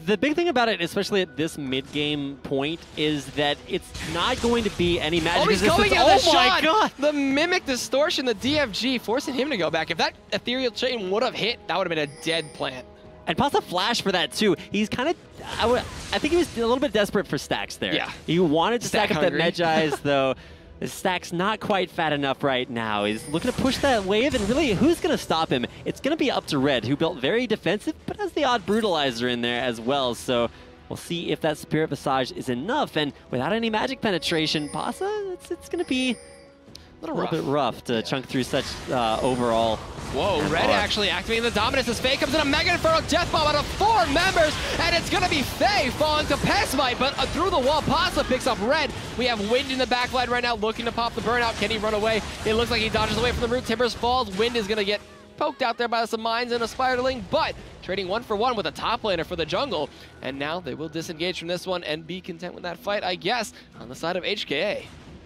The big thing about it, especially at this mid-game point, is that it's not going to be any magic resistance. Oh my god! The Mimic Distortion, the DFG, forcing him to go back. If that ethereal chain would have hit, that would have been a dead plant. And PaSa flash for that too. He's kind of, I think he was a little bit desperate for stacks there. Yeah. He wanted to stack up that Medjai's though. His stack's not quite fat enough right now. He's looking to push that wave, and really, who's going to stop him? It's going to be up to Red, who built very defensive, but has the odd Brutalizer in there as well. So we'll see if that Spirit Visage is enough. And without any magic penetration, PaSa, it's going to be a little bit rough to chunk through such overall. Whoa, Red actually activating the dominance as Faye comes in a Mega Inferno Death Bomb out of 4 members, and it's going to be Faye falling to PeehSmite, but through the wall, PaSa picks up Red. We have Wind in the backline right now looking to pop the burnout. Can he run away? It looks like he dodges away from the root. Timbers falls. Wind is going to get poked out there by some mines and a Spiderling, but trading 1 for 1 with a top laner for the jungle, and now they will disengage from this one and be content with that fight, I guess, on the side of HKA.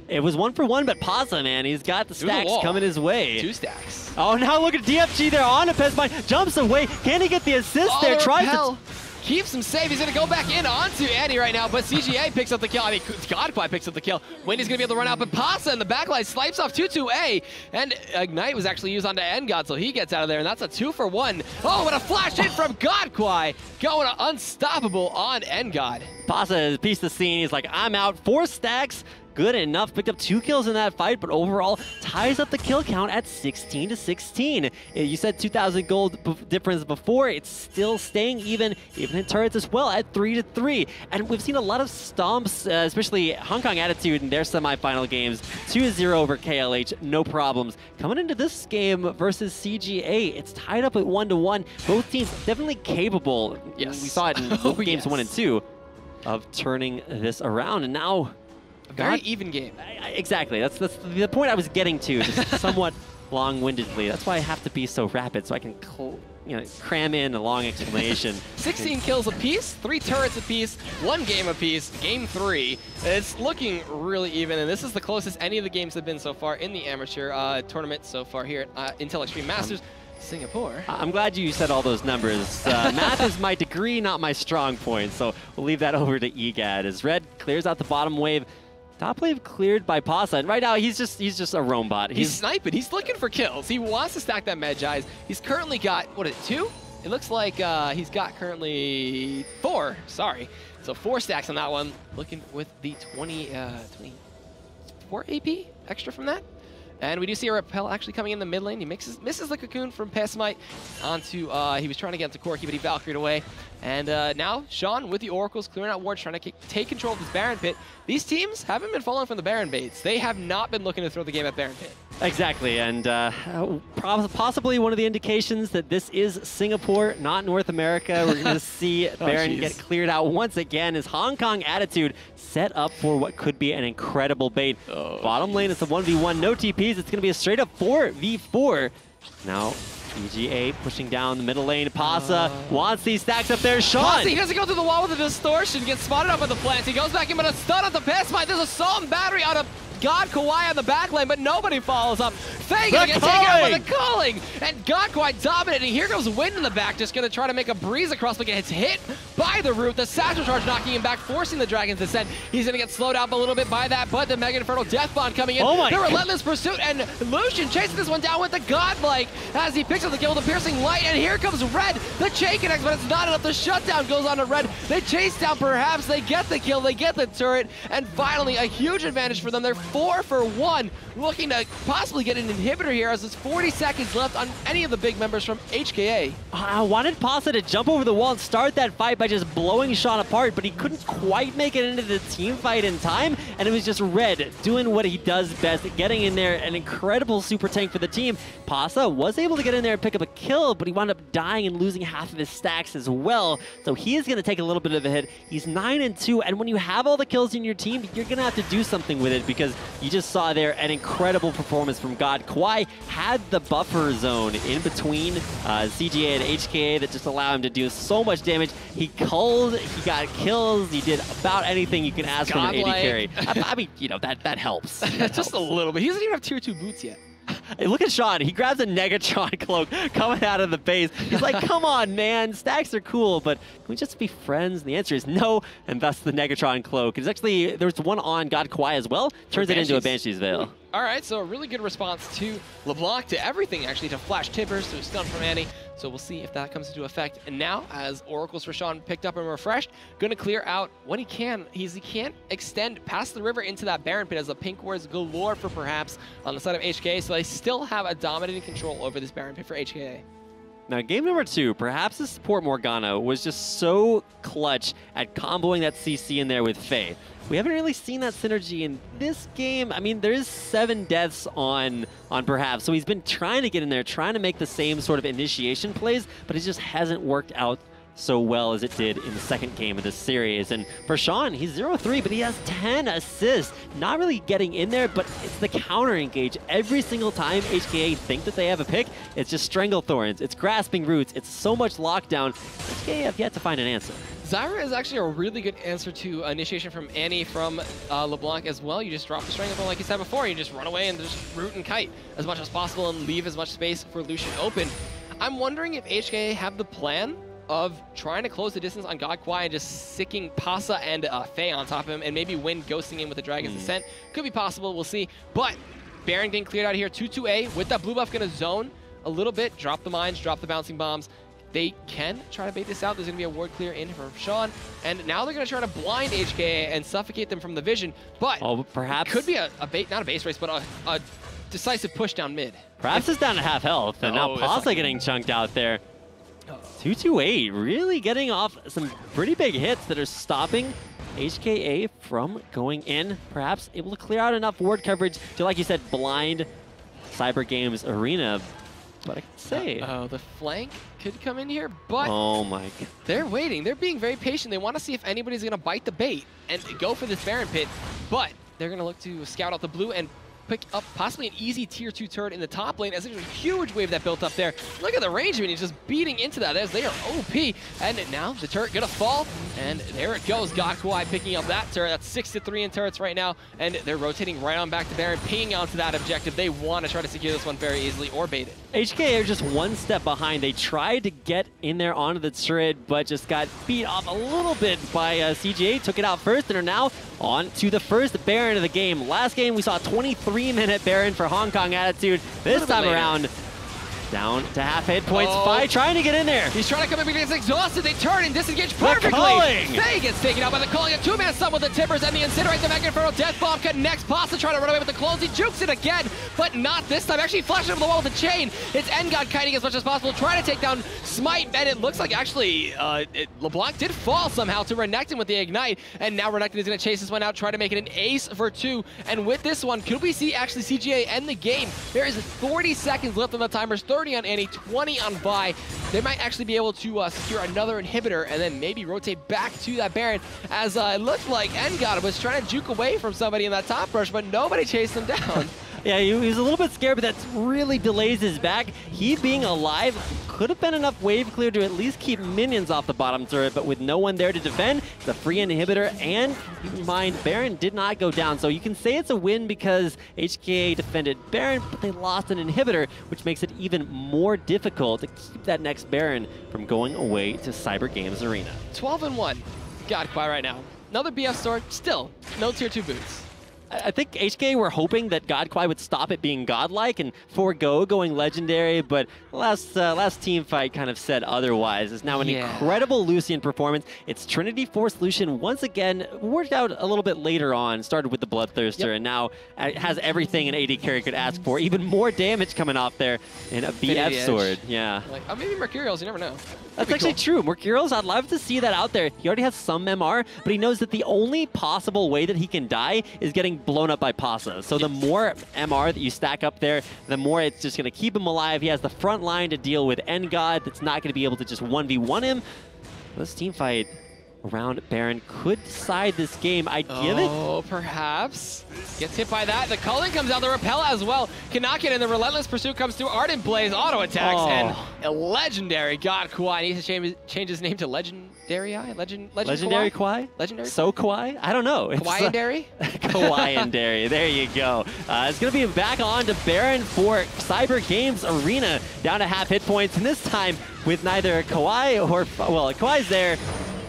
It was 1 for 1, but PaSa, man, he's got the stacks coming his way. 2 stacks. Oh, now look at DFG there on a PeehSmite. Jumps away. Can he get the assist there? Tries to... Keeps him safe. He's going to go back in onto Annie right now, but CGA picks up the kill. I mean, GodKwai picks up the kill. Wendy's going to be able to run out, but PaSa in the backline swipes off 2-2-A, and Ignite was actually used onto Ngod, so he gets out of there, and that's a 2 for 1. Oh, what a flash hit from GodKwai, going unstoppable on Ngod. PaSa has pieced the scene. He's like, I'm out. 4 stacks. Good enough. Picked up 2 kills in that fight, but overall ties up the kill count at 16 to 16. You said 2,000 gold difference before. It's still staying even in turrets as well at 3 to 3. And we've seen a lot of stomps, especially Hong Kong Attitude in their semifinal games. 2-0 over KLH, no problems. Coming into this game versus CGA, it's tied up at 1-1. Both teams definitely capable. Yes. We saw it in games 1 and 2 of turning this around. And now, very even game. Exactly. That's the point I was getting to, just somewhat long-windedly. That's why I have to be so rapid, so I can cram in a long explanation. 16 kills apiece, 3 turrets apiece, 1 game apiece, game 3. It's looking really even, and this is the closest any of the games have been so far in the amateur tournament so far here at Intel Extreme Masters. Singapore. I'm glad you said all those numbers. Math is my degree, not my strong point, so we'll leave that over to EGAD as Red clears out the bottom wave. Top wave cleared by PaSa, and right now he's just a roam bot. He's sniping. He's looking for kills. He wants to stack that Medjais. He's currently got, what is it, 2? It looks like he's got currently 4. Sorry. So 4 stacks on that one. Looking with the 24 AP extra from that. And we do see a Repel actually coming in the mid lane. He misses the Cocoon from PeehSmite onto, he was trying to get into Corki, but he Valkyried away. And now, Sean with the Oracles clearing out wards, trying to take control of this Baron Pit. These teams haven't been falling from the Baron baits. They have not been looking to throw the game at Baron Pit. Exactly, and possibly one of the indications that this is Singapore, not North America. We're going to see Baron get cleared out once again as Hong Kong Attitude set up for what could be an incredible bait. Bottom lane, it's a 1v1, no TPs. It's going to be a straight up 4v4. Now, CGA pushing down the middle lane. PaSa wants these stacks up there. Sean! PaSa, he doesn't go through the wall with the distortion, gets spotted up with the plants. He goes back in, but a stun at the PeehSmite. There's a Salt and Battery out of GodKwai on the back lane, but nobody follows up. Faye gonna get taken out by the calling, and GodKwai dominating. Here goes Wind in the back, just gonna try to make a breeze across, but gets hit by the root. The Satchel Charge knocking him back, forcing the Dragon's Descent. He's gonna get slowed out a little bit by that, but the Mega Inferno Death Bond coming in. The Relentless Pursuit, and Lucian chasing this one down with the Godlike as he picks up the kill with the Piercing Light, and here comes Red, the Chain Connects, but it's not enough. The shutdown goes on to Red. They chase down perhaps, they get the kill, they get the turret, and finally a huge advantage for them. They're 4 for 1, looking to possibly get an inhibitor here as there's 40 seconds left on any of the big members from HKA. I wanted PaSa to jump over the wall and start that fight by just blowing Sean apart, but he couldn't quite make it into the team fight in time, and it was just Red doing what he does best, getting in there, an incredible super tank for the team. PaSa was able to get in there and pick up a kill, but he wound up dying and losing half of his stacks as well, so he is going to take a little bit of a hit. He's 9-2, and when you have all the kills in your team, you're going to have to do something with it, because you just saw there an incredible performance from GodKwai. Had the buffer zone in between CGA and HKA that just allowed him to do so much damage. He culled, he got kills, he did about anything you can ask from an AD carry. I mean, you know, that helps. Just a little bit. He doesn't even have tier 2 boots yet. Hey, look at Sean. He grabs a Negatron cloak coming out of the base. He's like, come on, man. Stacks are cool, but can we just be friends? And the answer is no, and thus the Negatron cloak. It's actually, there's one on GodKwai as well. Turns it into a Banshee's Veil. All right, so a really good response to LeBlanc, to everything, actually, to Flash Tibbers, to Stun from Annie. So we'll see if that comes into effect. And now, as Oracles for Sean picked up and refreshed, going to clear out what he can. He can't extend past the river into that Baron Pit as the pink wards galore for perhaps on the side of HKA. So they still have a dominating control over this Baron Pit for HKA. Now, game number 2, perhaps the support Morgana was just so clutch at comboing that CC in there with Faye. We haven't really seen that synergy in this game. I mean, there is 7 deaths on perhaps, so he's been trying to get in there, trying to make the same sort of initiation plays, but it just hasn't worked out so well as it did in the second game of this series. And for Sean, he's 0-3, but he has 10 assists. Not really getting in there, but it's the counter engage. Every single time HKA think that they have a pick, it's just Stranglethorns, it's Grasping Roots, it's so much lockdown. HKA have yet to find an answer. Zyra is actually a really good answer to initiation from Annie from LeBlanc as well. You just drop the Stranglethorn like you said before, you just run away and just root and kite as much as possible and leave as much space for Lucian open. I'm wondering if HKA have the plan of trying to close the distance on GodKwai and just sicking PaSa and Faye on top of him and maybe Wind ghosting in with the Dragon's Descent. Could be possible, we'll see. But Baron getting cleared out here, 2-2A with that blue buff gonna zone a little bit, drop the mines, drop the bouncing bombs, they can try to bait this out. There's going to be a ward clear in from Sean, and now they're going to try to blind HKA and suffocate them from the vision, but perhaps could be a bait, not a base race, but a decisive push down mid. Perhaps it's down to half health, and now PaSa getting chunked out there. 228, really getting off some pretty big hits that are stopping HKA from going in. Perhaps able to clear out enough ward coverage to, like you said, blind Cyber Games Arena. But I can say... the flank could come in here, but... Oh my God. They're waiting. They're being very patient. They want to see if anybody's going to bite the bait and go for this Baron pit, but they're going to look to scout out the blue and pick up possibly an easy tier 2 turret in the top lane, as there's a huge wave that built up there. Look at the range, he's just beating into that as they are OP. And now the turret gonna fall, and there it goes. GodKwai picking up that turret. That's 6-3 in turrets right now, and they're rotating right on back to Baron, pinging onto that objective. They want to try to secure this one very easily or bait it. HKA are just one step behind. They tried to get in there onto the turret, but just got beat off a little bit by CGA. Took it out first and are now on to the first Baron of the game. Last game, we saw a 23-minute Baron for Hong Kong Attitude. This time around, down to half hit points. Fi trying to get in there. He's trying to come in because he's exhausted. They turn and disengage perfectly. Faye gets taken out by the calling. A two-man stun with the tippers and the incinerate. The Mega Inferno Death Bomb connects. PaSa trying to run away with the close. He jukes it again, but not this time. Actually flashing over the wall with the chain. It's Ngod kiting as much as possible, trying to take down Smite, and it looks like actually LeBlanc did fall somehow to Renekton with the Ignite, and now Renekton is going to chase this one out, try to make it an ace for 2. And with this one, could we see actually CGA end the game? There is 40 seconds left on the timers. 30 on Annie, 20 on Vi. They might actually be able to secure another inhibitor and then maybe rotate back to that Baron, as it looked like Ngod was trying to juke away from somebody in that top rush, but nobody chased him down. Yeah, he was a little bit scared, but that really delays his back. He being alive could have been enough wave clear to at least keep minions off the bottom turret, but with no one there to defend, the free inhibitor, and keep in mind, Baron did not go down. So you can say it's a win because HKA defended Baron, but they lost an inhibitor, which makes it even more difficult to keep that next Baron from going away to Cyber Games Arena. 12-1, GodKwai right now. Another BF sword, still no tier 2 boots. I think HK were hoping that GodKwai would stop it being godlike and forego going legendary, but last team fight kind of said otherwise. It's now an incredible Lucian performance. It's Trinity Force Lucian once again worked out a little bit later on, started with the Bloodthirster, and now it has everything an AD carry could ask for. Even more damage coming off there in a BF sword. Yeah. Like, maybe Mercurials, you never know. That's actually true. Mercurials, I'd love to see that out there. He already has some MR, but he knows that the only possible way that he can die is getting blown up by PaSa. So the more MR that you stack up there, the more it's just going to keep him alive. He has the front line to deal with Ngod that's not going to be able to just 1v1 him. This team fight around Baron could decide this game. I'd give it. Oh, perhaps. Gets hit by that. The culling comes out. The repel as well. Cannot get in. The relentless pursuit comes through. Ardent Blaze auto attacks and a legendary GodKwai needs to change his name to Legendary Legendary Kwai? Legendary. So Kwai? I don't know. Kwai-andary? Kwai-andary. There you go. It's going to be back on to Baron for Cyber Games Arena, down to half hit points, and this time with neither Kwai or Kwai's there.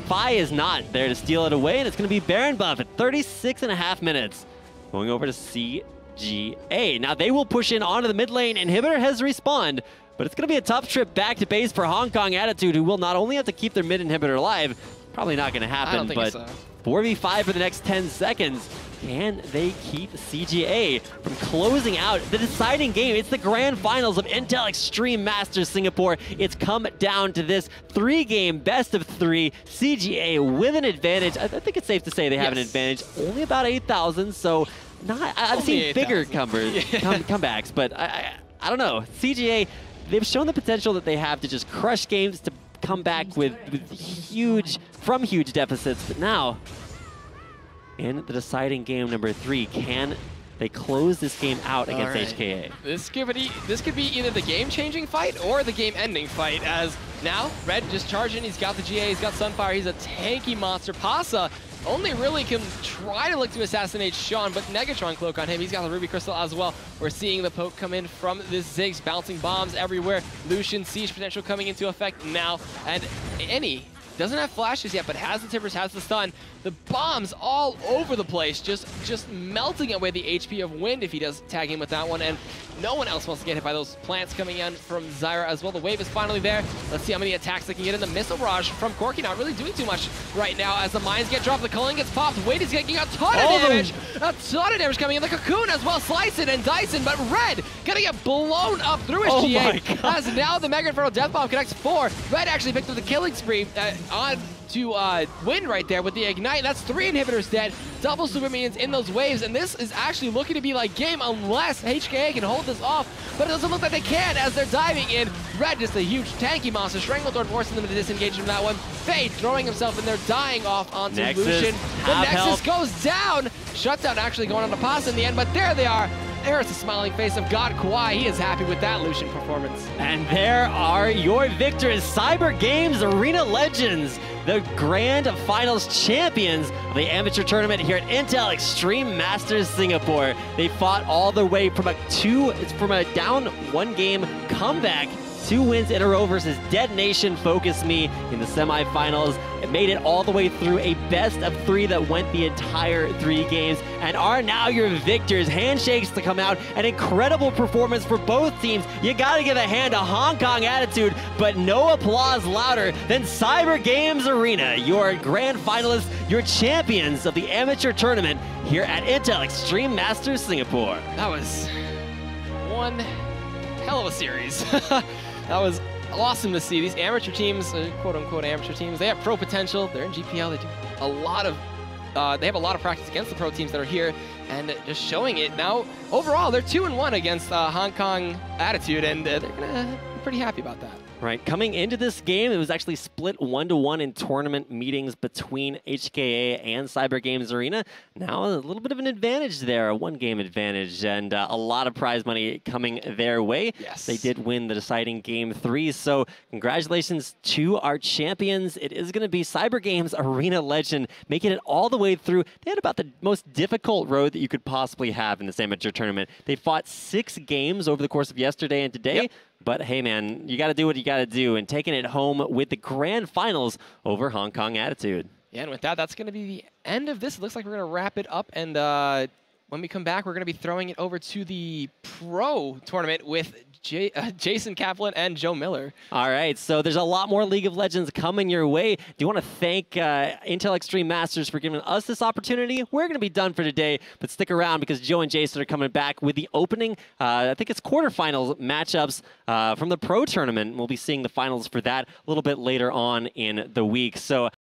Fi is not there to steal it away, and it's going to be Baron buff at 36.5 minutes. Going over to CGA. Now they will push in onto the mid lane. Inhibitor has respawned, but it's going to be a tough trip back to base for Hong Kong Attitude, who will not only have to keep their mid inhibitor alive, probably not going to happen, but 4v5 for the next 10 seconds. Can they keep CGA from closing out the deciding game? It's the grand finals of Intel Extreme Masters Singapore. It's come down to this 3-game best of 3. CGA with an advantage. I think it's safe to say they have an advantage. Only about 8,000, so I've seen bigger comebacks, but I don't know. CGA, they've shown the potential that they have to just crush games, to come back with huge deficits, but now in the deciding game number 3, can they close this game out against HKA? This could be either the game-changing fight or the game-ending fight, as now Red just charging. He's got the GA, he's got Sunfire, he's a tanky monster. PaSa only really can try to look to assassinate Sean, but Negatron Cloak on him. He's got the Ruby Crystal as well. We're seeing the poke come in from this Ziggs, bouncing bombs everywhere. Lucian Siege potential coming into effect now, and Annie Doesn't have flashes yet, but has the tippers, has the stun. The bombs all over the place, just melting away the HP of Wind if he does tag in with that one, and no one else wants to get hit by those plants coming in from Zyra as well. The wave is finally there. Let's see how many attacks they can get in. The missile barrage from Corki not really doing too much right now as the mines get dropped, the culling gets popped. Wade is getting a ton of damage. A ton of damage coming in. The cocoon as well, slicing and dicing, but Red gonna get blown up through his GA as now the Mega Inferno Death Bomb connects 4. Red actually picked up the killing spree on to Win right there with the Ignite. That's 3 inhibitors dead. Double super minions in those waves, and this is actually looking to be like game unless HKA can hold this off, but it doesn't look like they can as they're diving in. Red, just a huge tanky monster. Stranglethorn forcing them to disengage from that one. Fade throwing himself in there, dying off onto Lucian. The Nexus goes down. Shutdown actually going on to PaSa in the end, but there they are. There's the smiling face of GodKwai. He is happy with that Lucian performance. And there are your victors, Cyber Games Arena Legends, the Grand Finals champions of the amateur tournament here at Intel Extreme Masters Singapore. They fought all the way from a down 1 game comeback, 2 wins in a row versus Dead Nation Focus Me in the semifinals. It made it all the way through a best of 3 that went the entire 3 games and are now your victors. Handshakes to come out. An incredible performance for both teams. You gotta give a hand to Hong Kong Attitude, but no applause louder than Cyber Games Arena, your grand finalists, your champions of the amateur tournament here at Intel Extreme Masters Singapore. That was one hell of a series. That was awesome to see. These amateur teams, quote-unquote amateur teams, they have pro potential. They're in GPL. They do a lot of, they have a lot of practice against the pro teams that are here, and just showing it now. Overall, they're 2-1 against Hong Kong Attitude, and they're gonna be pretty happy about that. Right, coming into this game, it was actually split 1-1 in tournament meetings between HKA and Cyber Games Arena. Now a little bit of an advantage there, a 1-game advantage, and a lot of prize money coming their way. Yes. They did win the deciding game 3, so congratulations to our champions. It is going to be Cyber Games Arena Legend, making it all the way through. They had about the most difficult road that you could possibly have in this amateur tournament. They fought 6 games over the course of yesterday and today. Yep. But hey, man, you got to do what you got to do, and taking it home with the grand finals over Hong Kong Attitude. Yeah, and with that, that's going to be the end of this. It looks like we're going to wrap it up, and when we come back, we're going to be throwing it over to the pro tournament with Jason Kaplan and Joe Miller. All right, so there's a lot more League of Legends coming your way. Do you want to thank Intel Extreme Masters for giving us this opportunity? We're going to be done for today, but stick around because Joe and Jason are coming back with the opening, I think it's quarterfinals matchups from the pro tournament. We'll be seeing the finals for that a little bit later on in the week. So